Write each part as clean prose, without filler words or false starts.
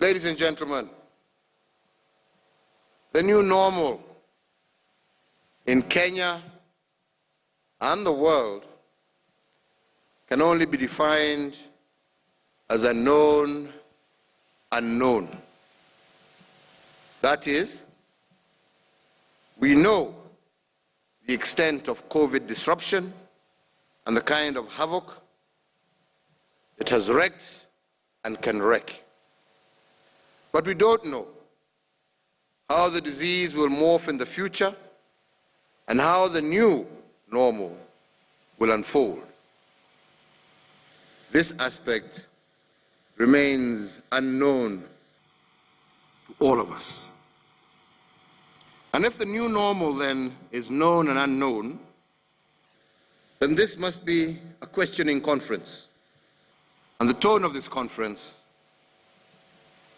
Ladies and gentlemen, the new normal in Kenya and the world can only be defined as a known unknown. That is, we know the extent of COVID disruption and the kind of havoc it has wreaked and can wreak. But we don't know how the disease will morph in the future and how the new normal will unfold. This aspect remains unknown to all of us. And if the new normal then is known and unknown, then this must be a questioning conference. And the tone of this conference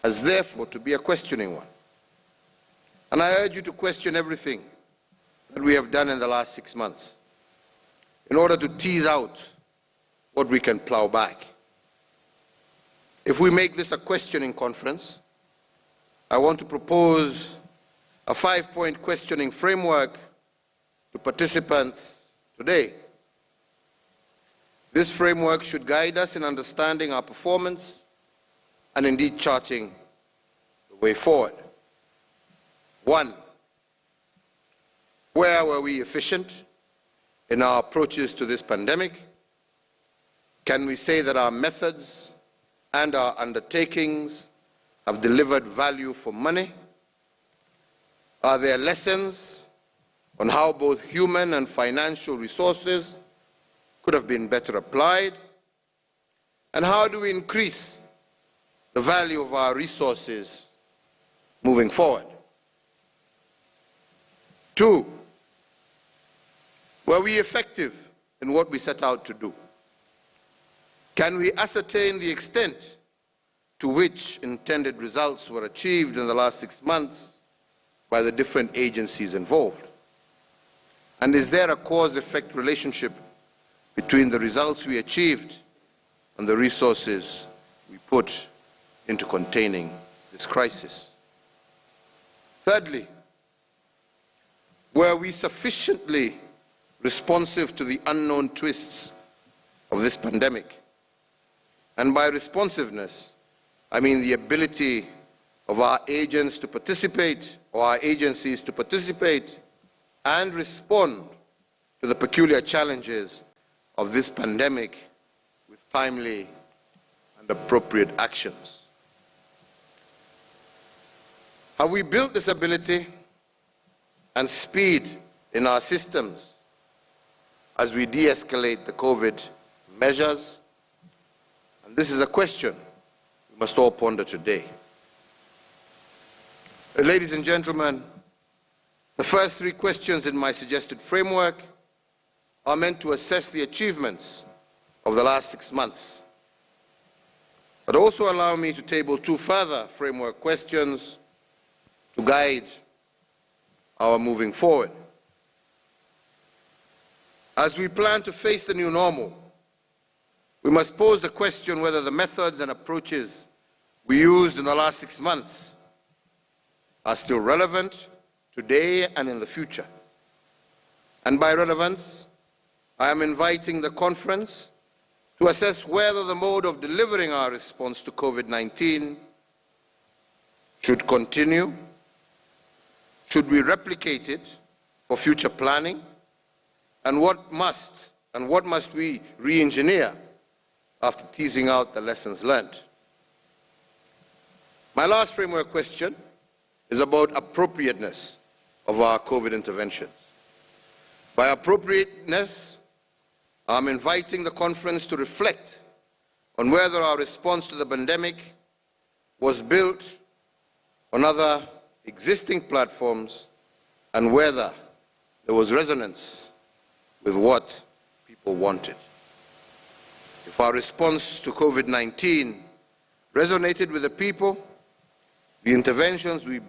has therefore to be a questioning one. And I urge you to question everything that we have done in the last 6 months in order to tease out what we can plow back. If we make this a questioning conference, I want to propose a 5-point questioning framework to participants today. This framework should guide us in understanding our performance and indeed charting the way forward. 1, where were we efficient in our approaches to this pandemic? Can we say that our methods and our undertakings have delivered value for money? Are there lessons on how both human and financial resources could have been better applied? And how do we increase the value of our resources moving forward? 2, were we effective in what we set out to do? Can we ascertain the extent to which intended results were achieved in the last 6 months by the different agencies involved? And is there a cause-effect relationship between the results we achieved and the resources we put into containing this crisis? Thirdly, were we sufficiently responsive to the unknown twists of this pandemic? And by responsiveness, I mean the ability of our agents to participate, or our agencies to participate and respond to the peculiar challenges of this pandemic with timely and appropriate actions. Have we built this ability and speed in our systems as we de-escalate the COVID measures? And this is a question we must all ponder today. Ladies and gentlemen, the first 3 questions in my suggested framework are meant to assess the achievements of the last 6 months, but also allow me to table 2 further framework questions to guide our moving forward. As we plan to face the new normal, we must pose the question whether the methods and approaches we used in the last 6 months are still relevant today and in the future. And by relevance, I am inviting the conference to assess whether the mode of delivering our response to COVID-19 should continue. Should we replicate it for future planning? And what must we re-engineer after teasing out the lessons learned? My last framework question is about appropriateness of our COVID interventions. By appropriateness, I'm inviting the conference to reflect on whether our response to the pandemic was built on other existing platforms and whether there was resonance with what people wanted. If our response to COVID-19 resonated with the people, the interventions we